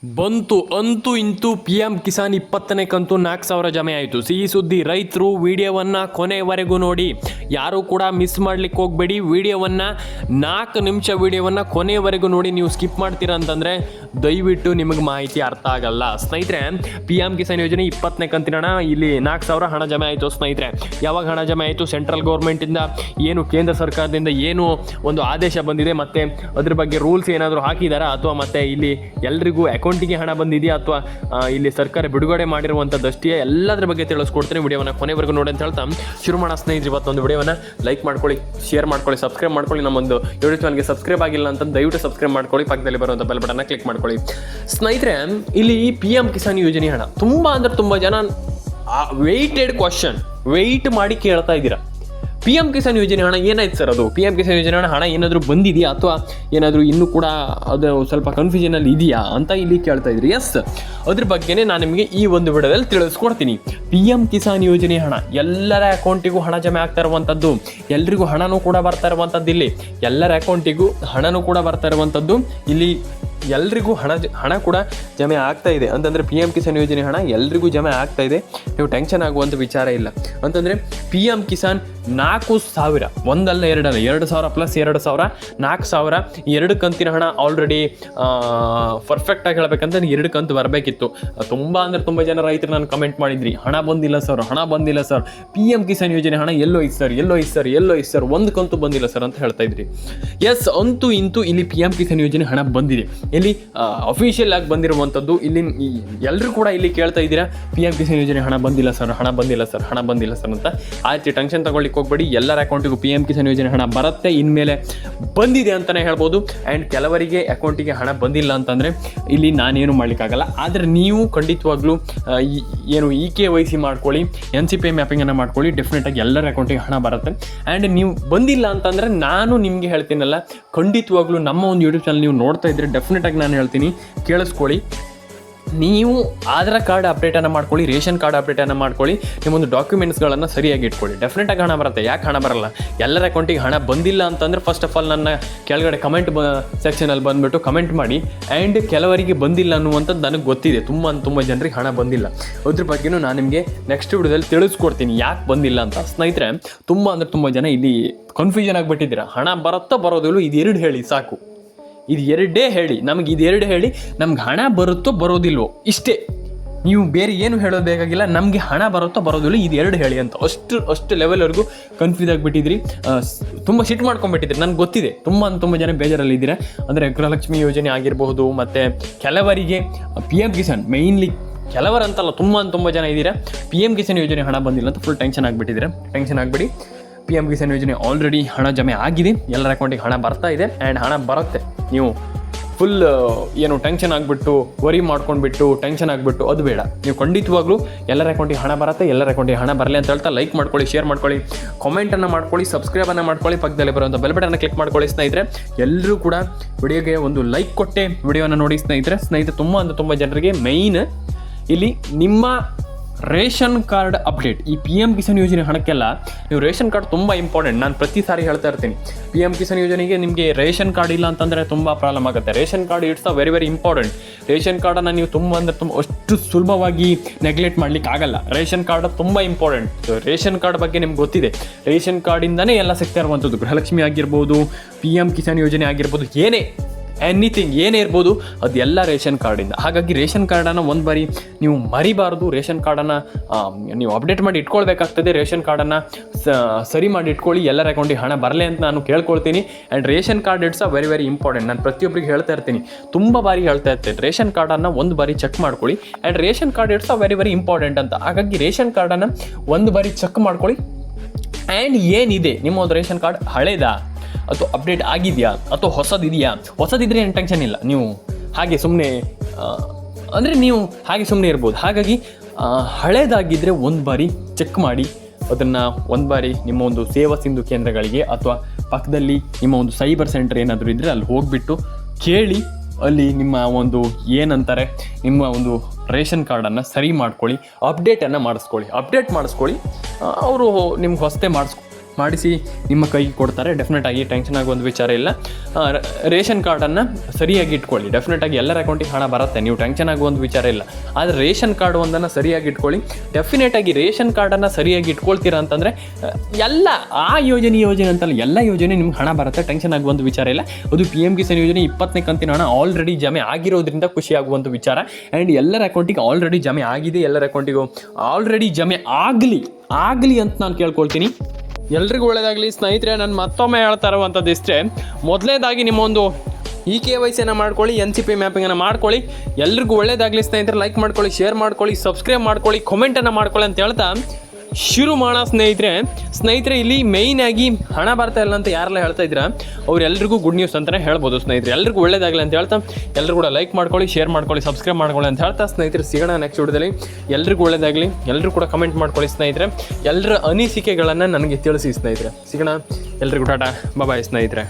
ಬಂತು ಅಂತೂ ಇಂತೂ ಪಿ ಎಂ ಕಿಸಾನ್ 20ನೇ ಕಂತು 4,000 ಜಮೆ ಆಯಿತು. ಸಿಹಿ ಸುದ್ದಿ. ರೈತರು ವಿಡಿಯೋವನ್ನು ಕೊನೆವರೆಗೂ ನೋಡಿ, ಯಾರೂ ಕೂಡ ಮಿಸ್ ಮಾಡಲಿಕ್ಕೆ ಹೋಗಬೇಡಿ. ವಿಡಿಯೋವನ್ನು 4 ನಿಮಿಷ ವಿಡಿಯೋವನ್ನು ಕೊನೆವರೆಗೂ ನೋಡಿ. ನೀವು ಸ್ಕಿಪ್ ಮಾಡ್ತೀರಾ ಅಂತಂದರೆ ದಯವಿಟ್ಟು ನಿಮಗೆ ಮಾಹಿತಿ ಅರ್ಥ ಆಗಲ್ಲ. ಸ್ನೇಹಿತರೆ, ಪಿ ಎಂ ಕಿಸಾನ್ ಯೋಜನೆ 20ನೇ ಕಂತಿನ ಹಣ ಇಲ್ಲಿ 4,000 ಹಣ ಜಮೆ ಆಯಿತು. ಸ್ನೇಹಿತರೆ, ಯಾವಾಗ ಹಣ ಜಮೆ ಆಯಿತು? ಸೆಂಟ್ರಲ್ ಗೌರ್ಮೆಂಟಿಂದ ಏನು, ಕೇಂದ್ರ ಸರ್ಕಾರದಿಂದ ಏನು ಒಂದು ಆದೇಶ ಬಂದಿದೆ, ಮತ್ತು ಅದ್ರ ಬಗ್ಗೆ ರೂಲ್ಸ್ ಏನಾದರೂ ಹಾಕಿದಾರಾ, ಅಥವಾ ಮತ್ತೆ ಇಲ್ಲಿ ಎಲ್ರಿಗೂ ಅಕೌಂಟಿಗೆ ಹಣ ಬಂದಿದೆಯಾ, ಅಥವಾ ಇಲ್ಲಿ ಸರ್ಕಾರ ಬಿಡುಗಡೆ ಮಾಡಿರುವಂಥದ್ದಷ್ಟೇ, ಎಲ್ಲದರ ಬಗ್ಗೆ ತಿಳಿಸ್ಕೊಡ್ತೀನಿ. ವಿಡಿಯೋವನ್ನು ಕೊನೆವರೆಗೂ ನೋಡಿ ಅಂತ ಹೇಳ್ತಾ ಶುರು ಮಾಡೋಣ. ಸ್ನೇಹಿತರೆ, ಇವತ್ತೊಂದು ವಿಡಿಯೋವನ್ನು ಲೈಕ್ ಮಾಡ್ಕೊಳ್ಳಿ, ಶೇರ್ ಮಾಡ್ಕೊಳ್ಳಿ, ಸಬ್ಸ್ಕ್ರೈಬ್ ಮಾಡ್ಕೊಳ್ಳಿ. ನಮ್ಮೊಂದು ಯೂಟ್ಯೂಬ್ ಚಾನಲ್ಗೆ ಸಬ್ಸ್ಕ್ರೈಬ್ ಆಗಿಲ್ಲ ಅಂತ ದಯವಿಟ್ಟು ಸಬ್ಸ್ಕ್ರೈಬ್ ಮಾಡ್ಕೊಳ್ಳಿ. ಪಕ್ಕದಲ್ಲಿ ಬರುವಂಥ ಬೆಲ್ ಬಟನ್ನ ಕ್ಲಿಕ್ ಮಾಡ್ಕೊಳ್ಳಿ. ಸ್ನೇಹಿತರೆ, ಇಲ್ಲಿ ಪಿ ಎಂ ಕಿಸಾನ್ ಯೋಜನೆ ಹಣ ತುಂಬ ಅಂದರೆ ತುಂಬ ಜನ ವೆಯ್ಟೆಡ್ ಕ್ವಶನ್ ವೆಯ್ಟ್ ಮಾಡಿ ಕೇಳ್ತಾ ಇದ್ದೀರಾ. ಪಿ ಎಂ ಕಿಸಾನ್ ಯೋಜನೆ ಹಣ ಏನಾಯ್ತು ಸರ್? ಅದು ಪಿ ಎಂ ಕಿಸಾನ್ ಯೋಜನೆ ಹಣ ಏನಾದರೂ ಬಂದಿದೆಯಾ, ಅಥವಾ ಏನಾದರೂ ಇನ್ನೂ ಕೂಡ ಅದು ಸ್ವಲ್ಪ ಕನ್ಫ್ಯೂಷನಲ್ಲಿ ಇದೆಯಾ ಅಂತ ಇಲ್ಲಿ ಕೇಳ್ತಾ ಇದ್ರಿ. ಎಸ್, ಅದ್ರ ಬಗ್ಗೆನೇ ನಾನು ನಿಮಗೆ ಈ ಒಂದು ವಿಡಿಯೋದಲ್ಲಿ ತಿಳಿಸ್ಕೊಡ್ತೀನಿ. ಪಿ ಎಂ ಕಿಸಾನ್ ಯೋಜನೆ ಹಣ ಎಲ್ಲರ ಅಕೌಂಟಿಗೂ ಹಣ ಜಮೆ ಆಗ್ತಾ ಇರುವಂಥದ್ದು, ಎಲ್ರಿಗೂ ಹಣನೂ ಕೂಡ ಬರ್ತಾ ಇರುವಂಥದ್ದು. ಇಲ್ಲಿ ಎಲ್ಲರ ಅಕೌಂಟಿಗೂ ಹಣನೂ ಕೂಡ ಬರ್ತಾ ಇರುವಂಥದ್ದು. ಇಲ್ಲಿ ಎಲ್ರಿಗೂ ಹಣ ಕೂಡ ಜಮೆ ಆಗ್ತಾ ಇದೆ ಅಂತಂದರೆ ಪಿ ಎಂ ಕಿಸಾನ್ ಯೋಜನೆ ಹಣ ಎಲ್ರಿಗೂ ಜಮೆ ಆಗ್ತಾ ಇದೆ. ನೀವು ಟೆನ್ಷನ್ ಆಗುವಂಥ ವಿಚಾರ ಇಲ್ಲ. ಅಂತಂದರೆ ಪಿ ಎಂ ಕಿಸಾನ್ 4,000, ಒಂದಲ್ಲ ಎರಡಲ್ಲ, 2,000 ಪ್ಲಸ್ 2,000, 4,000 2 ಕಂತಿನ ಹಣ ಆಲ್ರೆಡಿ ಪರ್ಫೆಕ್ಟಾಗಿ ಹೇಳಬೇಕಂತಂದ್ರೆ 2 ಕಂತು ಬರಬೇಕಿತ್ತು. ತುಂಬ ಅಂದರೆ ತುಂಬ ಜನ ರೈತರು ನಾನು ಕಮೆಂಟ್ ಮಾಡಿದ್ರಿ, ಹಣ ಬಂದಿಲ್ಲ ಸರ್, ಹಣ ಬಂದಿಲ್ಲ ಸರ್, ಪಿ ಎಂ ಕಿಸಾನ್ ಯೋಜನೆ ಹಣ ಎಲ್ಲೋ ಇತ್ತು ಸರ್, ಎಲ್ಲೋ ಇತ್ತು ಸರ್, ಎಲ್ಲೋ ಇತ್ತು ಸರ್, 1 ಕಂತು ಬಂದಿಲ್ಲ ಸರ್ ಅಂತ ಹೇಳ್ತಾ ಇದ್ರಿ. ಎಸ್, ಅಂತೂ ಇಂತೂ ಇಲ್ಲಿ ಪಿ ಎಂ ಕಿಸಾನ್ ಯೋಜನೆ ಹಣ ಬಂದಿದೆ. ಇಲ್ಲಿ ಅಫಿಷಿಯಲ್ ಆಗಿ ಬಂದಿರುವಂಥದ್ದು. ಇಲ್ಲಿ ಎಲ್ಲರೂ ಕೂಡ ಇಲ್ಲಿ ಕೇಳ್ತಾ ಇದ್ದೀರಾ, ಪಿ ಎಂ ಕಿಸಾನ್ ಯೋಜನೆ ಹಣ ಬಂದಿಲ್ಲ ಸರ್, ಹಣ ಬಂದಿಲ್ಲ ಸರ್, ಹಣ ಬಂದಿಲ್ಲ ಸರ್ ಅಂತ. ಆಯ್ತು, ಟೆನ್ಷನ್ ತಗೊಳ್ಳಿಕ್ಕೆ ಹೋಗ್ಬೇಡಿ. ಎಲ್ಲರ ಅಕೌಂಟಿಗೂ ಪಿ ಎಂ ಕಿಸಾನ್ ಯೋಜನೆ ಹಣ ಬರುತ್ತೆ, ಇನ್ಮೇಲೆ ಬಂದಿದೆ ಅಂತಲೇ ಹೇಳ್ಬೋದು. ಆ್ಯಂಡ್ ಕೆಲವರಿಗೆ ಅಕೌಂಟಿಗೆ ಹಣ ಬಂದಿಲ್ಲ ಅಂತಂದರೆ ಇಲ್ಲಿ ನಾನೇನು ಮಾಡಲಿಕ್ಕಾಗಲ್ಲ. ಆದರೆ ನೀವು ಖಂಡಿತವಾಗ್ಲೂ ಏನು KYC ಮಾಡ್ಕೊಳ್ಳಿ, NCPI ಮ್ಯಾಪಿಂಗನ್ನು ಮಾಡ್ಕೊಳ್ಳಿ. ಡೆಫಿನೆಟಾಗಿ ಎಲ್ಲರ ಅಕೌಂಟಿಗೆ ಹಣ ಬರುತ್ತೆ. ಆ್ಯಂಡ್ ನೀವು ಬಂದಿಲ್ಲ ಅಂತಂದರೆ ನಾನು ನಿಮಗೆ ಹೇಳ್ತೀನಲ್ಲ, ಖಂಡಿತವಾಗ್ಲೂ ನಮ್ಮ ಒಂದು ಯೂಟ್ಯೂಬ್ ಚಾನಲ್ ನೀವು ನೋಡ್ತಾ ಇದ್ದರೆ ಡೆಫಿನೆಟಾಗಿ ನಾನು ಹೇಳ್ತೀನಿ, ಕೇಳಿಸ್ಕೊಳ್ಳಿ. ನೀವು ಆಧಾರ್ ಕಾರ್ಡ್ ಅಪ್ಡೇಟನ್ನು ಮಾಡ್ಕೊಳ್ಳಿ, ರೇಷನ್ ಕಾರ್ಡ್ ಅಪ್ಡೇಟನ್ನು ಮಾಡ್ಕೊಳ್ಳಿ, ನಿಮ್ಮೊಂದು ಡಾಕ್ಯುಮೆಂಟ್ಸ್ಗಳನ್ನು ಸರಿಯಾಗಿ ಇಟ್ಕೊಳ್ಳಿ. ಡೆಫಿನೆಟಾಗಿ ಹಣ ಬರುತ್ತೆ. ಯಾಕೆ ಹಣ ಬರಲ್ಲ? ಎಲ್ಲರ ಅಕೌಂಟಿಗೆ ಹಣ ಬಂದಿಲ್ಲ ಅಂತಂದರೆ ಫಸ್ಟ್ ಆಫ್ ಆಲ್ ನನ್ನ ಕೆಳಗಡೆ ಕಮೆಂಟ್ ಸೆಕ್ಷನಲ್ಲಿ ಬಂದುಬಿಟ್ಟು ಕಮೆಂಟ್ ಮಾಡಿ. ಆ್ಯಂಡ್ ಕೆಲವರಿಗೆ ಬಂದಿಲ್ಲ ಅನ್ನುವಂಥದ್ದು ನನಗೆ ಗೊತ್ತಿದೆ, ತುಂಬ ಜನರಿಗೆ ಹಣ ಬಂದಿಲ್ಲ. ಅದ್ರ ಬಗ್ಗೆಯೂ ನಾನು ನಿಮಗೆ ನೆಕ್ಸ್ಟ್ ವಿಡಿಯೋದಲ್ಲಿ ತಿಳಿಸ್ಕೊಡ್ತೀನಿ ಯಾಕೆ ಬಂದಿಲ್ಲ ಅಂತ. ಸ್ನೇಹಿತರೆ, ತುಂಬ ಅಂದರೆ ತುಂಬ ಜನ ಇಲ್ಲಿ ಕನ್ಫ್ಯೂಷನ್ ಆಗಿಬಿಟ್ಟಿದ್ದೀರಾ. ಹಣ ಬರುತ್ತೋ ಬರೋದಿಲ್ಲೋ ಇದು 2 ಹೇಳಿ ಸಾಕು, ಇದು 2 ಹೇಳಿ, ನಮಗೆ ಇದು 2 ಹೇಳಿ, ನಮ್ಗೆ ಹಣ ಬರುತ್ತೋ ಬರೋದಿಲ್ವೋ ಇಷ್ಟೇ. ನೀವು ಬೇರೆ ಏನು ಹೇಳೋದು ಬೇಕಾಗಿಲ್ಲ, ನಮಗೆ ಹಣ ಬರುತ್ತೋ ಬರೋದಿಲ್ಲ, ಇದು 2 ಹೇಳಿ ಅಂತ. ಅಷ್ಟು ಲೆವೆಲ್ವರೆಗೂ ಕನ್ಫ್ಯೂಸ್ ಆಗಿಬಿಟ್ಟಿದ್ರಿ, ತುಂಬ ಸಿಟ್ಟು ಮಾಡ್ಕೊಂಡ್ಬಿಟ್ಟಿದ್ರಿ. ನನಗೆ ಗೊತ್ತಿದೆ ತುಂಬ ಜನ ಬೇಜಾರಲ್ಲಿದ್ದೀರಾ. ಅಂದರೆ ಗೃಹಲಕ್ಷ್ಮಿ ಯೋಜನೆ ಆಗಿರಬಹುದು, ಮತ್ತು ಕೆಲವರಿಗೆ ಪಿ ಎಂ ಕಿಸಾನ್, ಮೇಯ್ನ್ಲಿ ಕೆಲವರಂತಲ್ಲ, ತುಂಬ ಜನ ಇದ್ದೀರಾ ಪಿ ಎಂ ಕಿಸಾನ್ ಯೋಜನೆ ಹಣ ಬಂದಿಲ್ಲ ಅಂತ ಫುಲ್ ಟೆನ್ಷನ್ ಆಗಿಬಿಟ್ಟಿದ್ದೀರಾ. ಟೆನ್ಷನ್ ಆಗಬೇಡಿ. ಪಿ ಎಂ ಕಿಸಾನ್ ಯೋಜನೆ ಆಲ್ರೆಡಿ ಹಣ ಜಮೆ ಆಗಿದೆ, ಎಲ್ಲರ ಅಕೌಂಟಿಗೆ ಹಣ ಬರ್ತಾ ಇದೆ. ಆ್ಯಂಡ್ ಹಣ ಬರುತ್ತೆ. ನೀವು ಫುಲ್ ಏನು ಟೆನ್ಷನ್ ಆಗಿಬಿಟ್ಟು, ವರಿ ಮಾಡ್ಕೊಂಡ್ಬಿಟ್ಟು, ಟೆನ್ಷನ್ ಆಗಿಬಿಟ್ಟು ಅದು ಬೇಡ. ನೀವು ಖಂಡಿತವಾಗ್ಲೂ ಎಲ್ಲರ ಅಕೌಂಟಿಗೆ ಹಣ ಬರುತ್ತೆ. ಎಲ್ಲರ ಅಕೌಂಟಿಗೆ ಹಣ ಬರಲಿ ಅಂತ ಹೇಳ್ತಾ ಲೈಕ್ ಮಾಡ್ಕೊಳ್ಳಿ, ಶೇರ್ ಮಾಡ್ಕೊಳ್ಳಿ, ಕಾಮೆಂಟನ್ನು ಮಾಡ್ಕೊಳ್ಳಿ, ಸಬ್ಸ್ಕ್ರೈಬನ್ನು ಮಾಡ್ಕೊಳ್ಳಿ, ಪಕ್ಕದಲ್ಲಿ ಬರುವಂಥ ಬೆಲ್ ಬಟನ್ನ ಕ್ಲಿಕ್ ಮಾಡ್ಕೊಳ್ಳಿ. ಸ್ನೇಹಿತರೆ, ಎಲ್ಲರೂ ಕೂಡ ವಿಡಿಯೋಗೆ ಒಂದು ಲೈಕ್ ಕೊಟ್ಟೆ ವಿಡಿಯೋನ ನೋಡಿ. ಸ್ನೇಹಿತರೆ, ತುಂಬ ಜನರಿಗೆ ಮೈನ್ ಇಲ್ಲಿ ನಿಮ್ಮ ರೇಷನ್ ಕಾರ್ಡ್ ಅಪ್ಡೇಟ್. ಈ ಪಿ ಎಂ ಕಿಸಾನ್ ಯೋಜನೆ ಹಣಕ್ಕೆಲ್ಲ ನೀವು ರೇಷನ್ ಕಾರ್ಡ್ ತುಂಬ ಇಂಪಾರ್ಟೆಂಟ್. ನಾನು ಪ್ರತಿ ಸಾರಿ ಹೇಳ್ತಾ ಇರ್ತೀನಿ, ಪಿ ಎಂ ಕಿಸಾನ್ ಯೋಜನೆಗೆ ನಿಮಗೆ ರೇಷನ್ ಕಾರ್ಡ್ ಇಲ್ಲ ಅಂತಂದರೆ ತುಂಬ ಪ್ರಾಬ್ಲಮ್ ಆಗುತ್ತೆ. Ration card it's very important. Ration ಕಾರ್ಡನ್ನು ನೀವು ತುಂಬ ಅಷ್ಟು ಸುಲಭವಾಗಿ ನೆಗ್ಲೆಕ್ಟ್ ಮಾಡ್ಲಿಕ್ಕೆ ಆಗಲ್ಲ. ರೇಷನ್ ಕಾರ್ಡ್ ತುಂಬ ಇಂಪಾರ್ಟೆಂಟ್. ರೇಷನ್ ಕಾರ್ಡ್ ಬಗ್ಗೆ ನಿಮ್ಗೆ ಗೊತ್ತಿದೆ, ರೇಷನ್ ಕಾರ್ಡಿಂದನೇ ಎಲ್ಲ ಸಿಗ್ತಾ ಇರುವಂಥದ್ದು. ಗೃಹಲಕ್ಷ್ಮಿ ಆಗಿರ್ಬೋದು, ಪಿ ಎಂ ಕಿಸಾನ್ ಯೋಜನೆ ಆಗಿರ್ಬೋದು, ಎನಿಥಿಂಗ್ ಏನೇ ಇರ್ಬೋದು, ಅದು ಎಲ್ಲ ರೇಷನ್ ಕಾರ್ಡಿಂದ. ಹಾಗಾಗಿ ರೇಷನ್ ಕಾರ್ಡನ್ನು ಒಂದು ಬಾರಿ ನೀವು ಮರಿಬಾರ್ದು. ರೇಷನ್ ಕಾರ್ಡನ್ನು ನೀವು ಅಪ್ಡೇಟ್ ಮಾಡಿ ಇಟ್ಕೊಳ್ಬೇಕಾಗ್ತದೆ. ರೇಷನ್ ಕಾರ್ಡನ್ನು ಸರಿ ಮಾಡಿ ಇಟ್ಕೊಳ್ಳಿ, ಎಲ್ಲರ ಅಕೌಂಟಿಗೆ ಹಣ ಬರಲಿ ಅಂತ ನಾನು ಕೇಳ್ಕೊಳ್ತೀನಿ. And ration card it's very important. ನಾನು ಪ್ರತಿಯೊಬ್ಬರಿಗೆ ಹೇಳ್ತಾ ಇರ್ತೀನಿ, ತುಂಬ ಬಾರಿ ಹೇಳ್ತಾ ಇರ್ತೀನಿ, ರೇಷನ್ ಕಾರ್ಡನ್ನು ಒಂದು ಬಾರಿ ಚೆಕ್ ಮಾಡ್ಕೊಳ್ಳಿ. And ration card it's very important ಅಂತ. ಹಾಗಾಗಿ ರೇಷನ್ ಕಾರ್ಡನ್ನು ಒಂದು ಬಾರಿ ಚೆಕ್ ಮಾಡ್ಕೊಳ್ಳಿ. ಆ್ಯಂಡ್ ಏನಿದೆ ನಿಮ್ಮ ಒಂದು ರೇಷನ್ ಕಾರ್ಡ್ ಹಳೇದಾ, ಅಥವಾ ಅಪ್ಡೇಟ್ ಆಗಿದೆಯಾ, ಅಥವಾ ಹೊಸದಿದೆಯಾ? ಹೊಸದಿದ್ರೆ ಏನು ಟೆನ್ಷನ್ ಇಲ್ಲ, ನೀವು ಹಾಗೆ ಸುಮ್ಮನೆ ಇರ್ಬೋದು. ಹಾಗಾಗಿ ಹಳೇದಾಗಿದ್ದರೆ ಒಂದು ಬಾರಿ ಚೆಕ್ ಮಾಡಿ, ಅದನ್ನು ಒಂದು ಬಾರಿ ನಿಮ್ಮ ಒಂದು ಸೇವಾ ಸಿಂಧು ಕೇಂದ್ರಗಳಿಗೆ ಅಥವಾ ಪಕ್ಕದಲ್ಲಿ ನಿಮ್ಮ ಒಂದು ಸೈಬರ್ ಸೆಂಟರ್ ಏನಾದರೂ ಇದ್ದರೆ ಅಲ್ಲಿ ಹೋಗಿಬಿಟ್ಟು ಕೇಳಿ. ಅಲ್ಲಿ ನಿಮ್ಮ ಒಂದು ಏನಂತಾರೆ, ನಿಮ್ಮ ಒಂದು ರೇಷನ್ ಕಾರ್ಡನ್ನು ಸರಿ ಮಾಡ್ಕೊಳ್ಳಿ, ಅಪ್ಡೇಟನ್ನು ಮಾಡಿಸ್ಕೊಳ್ಳಿ. ಅಪ್ಡೇಟ್ ಮಾಡಿಸ್ಕೊಳ್ಳಿ, ಅವರು ನಿಮ್ಗೆ ಹೊಸತೆ ಮಾಡಿಸಿ ನಿಮ್ಮ ಕೈಗೆ ಕೊಡ್ತಾರೆ. ಡೆಫಿನೆಟಾಗಿ ಟೆನ್ಷನ್ ಆಗೋ ಒಂದು ವಿಚಾರ ಇಲ್ಲ. ರೇಷನ್ ಕಾರ್ಡನ್ನು ಸರಿಯಾಗಿ ಇಟ್ಕೊಳ್ಳಿ. ಡೆಫಿನೆಟಾಗಿ ಎಲ್ಲರ ಅಕೌಂಟಿಗೆ ಹಣ ಬರುತ್ತೆ, ನೀವು ಟೆನ್ಷನ್ ಆಗೋ ಒಂದು ವಿಚಾರ ಇಲ್ಲ. ಆದರೆ ರೇಷನ್ ಕಾರ್ಡ್ ಒಂದನ್ನು ಸರಿಯಾಗಿ ಇಟ್ಕೊಳ್ಳಿ. ಡೆಫಿನೆಟಾಗಿ ರೇಷನ್ ಕಾರ್ಡನ್ನು ಸರಿಯಾಗಿ ಇಟ್ಕೊಳ್ತೀರಾ ಅಂತಂದರೆ ಎಲ್ಲ ಆ ಯೋಜನೆ ಅಂತಲ್ಲ, ಎಲ್ಲ ಯೋಜನೆ ನಿಮ್ಗೆ ಹಣ ಬರುತ್ತೆ, ಟೆನ್ಷನ್ ಆಗುವಂಥ ವಿಚಾರ ಇಲ್ಲ. ಅದು PM ಕಿಸಾನ್ ಯೋಜನೆ 20ನೇ ಕಂತಿನ ಹಣ ಆಲ್ರೆಡಿ ಜಮೆ ಆಗಿರೋದ್ರಿಂದ ಖುಷಿ ಆಗುವಂಥ ವಿಚಾರ. ಆ್ಯಂಡ್ ಎಲ್ಲರ ಅಕೌಂಟಿಗೆ ಆಲ್ರೆಡಿ ಜಮೆ ಆಗಿದೆ, ಎಲ್ಲರ ಅಕೌಂಟಿಗೂ ಆಲ್ರೆಡಿ ಜಮೆ ಆಗಲಿ ಅಂತ ನಾನು ಕೇಳ್ಕೊಳ್ತೀನಿ. ಎಲ್ರಿಗೂ ಒಳ್ಳೆಯದಾಗಲಿ ಸ್ನೇಹಿತರೆ. ನಾನು ಮತ್ತೊಮ್ಮೆ ಹೇಳ್ತಾ ಇರುವಂಥದ್ದು ಇಷ್ಟೇ, ಮೊದಲನೇದಾಗಿ ನಿಮ್ಮೊಂದು KYCನ ಮಾಡ್ಕೊಳ್ಳಿ, NCP ಮ್ಯಾಪಿಂಗನ್ನು ಮಾಡ್ಕೊಳ್ಳಿ. ಎಲ್ರಿಗೂ ಒಳ್ಳೆಯದಾಗಲಿ ಸ್ನೇಹಿತರೆ. ಲೈಕ್ ಮಾಡ್ಕೊಳ್ಳಿ, ಶೇರ್ ಮಾಡ್ಕೊಳ್ಳಿ, ಸಬ್ಸ್ಕ್ರೈಬ್ ಮಾಡ್ಕೊಳ್ಳಿ, ಕಮೆಂಟನ್ನು ಮಾಡ್ಕೊಳ್ಳಿ ಅಂತ ಹೇಳ್ತಾ ಶುರು ಮಾಡೋಣ ಸ್ನೇಹಿತರೆ. ಇಲ್ಲಿ ಮೇಯ್ನಾಗಿ ಹಣ ಬರ್ತಾ ಇಲ್ಲ ಅಂತ ಯಾರೆಲ್ಲ ಹೇಳ್ತಾ ಇದ್ದೀರಾ ಅವರೆಲ್ಲರಿಗೂ ಗುಡ್ ನ್ಯೂಸ್ ಅಂತಲೇ ಹೇಳ್ಬೋದು ಸ್ನೇಹಿತರೆ. ಎಲ್ರಿಗೂ ಒಳ್ಳೆಯದಾಗಲಿ ಅಂತ ಹೇಳ್ತಾ ಎಲ್ಲರೂ ಕೂಡ ಲೈಕ್ ಮಾಡ್ಕೊಳ್ಳಿ, ಶೇರ್ ಮಾಡ್ಕೊಳ್ಳಿ, ಸಬ್ಸ್ಕ್ರೈಬ್ ಮಾಡ್ಕೊಳ್ಳಿ ಅಂತ ಹೇಳ್ತಾ ಸ್ನೇಹಿತರೆ ಸಿಗೋಣ ನೆಕ್ಸ್ಟ್ ವಿಡಿಯೋದಲ್ಲಿ. ಎಲ್ರಿಗೂ ಒಳ್ಳೆಯದಾಗಲಿ, ಎಲ್ಲರೂ ಕೂಡ ಕಮೆಂಟ್ ಮಾಡ್ಕೊಳ್ಳಿ ಸ್ನೇಹಿತರೆ. ಎಲ್ಲರ ಅನಿಸಿಕೆಗಳನ್ನು ನನಗೆ ತಿಳಿಸಿ ಸ್ನೇಹಿತರೆ. ಸಿಗೋಣ, ಎಲ್ರಿಗೂ ಟಾಟಾ, ಬಾಯ್ ಸ್ನೇಹಿತರೆ.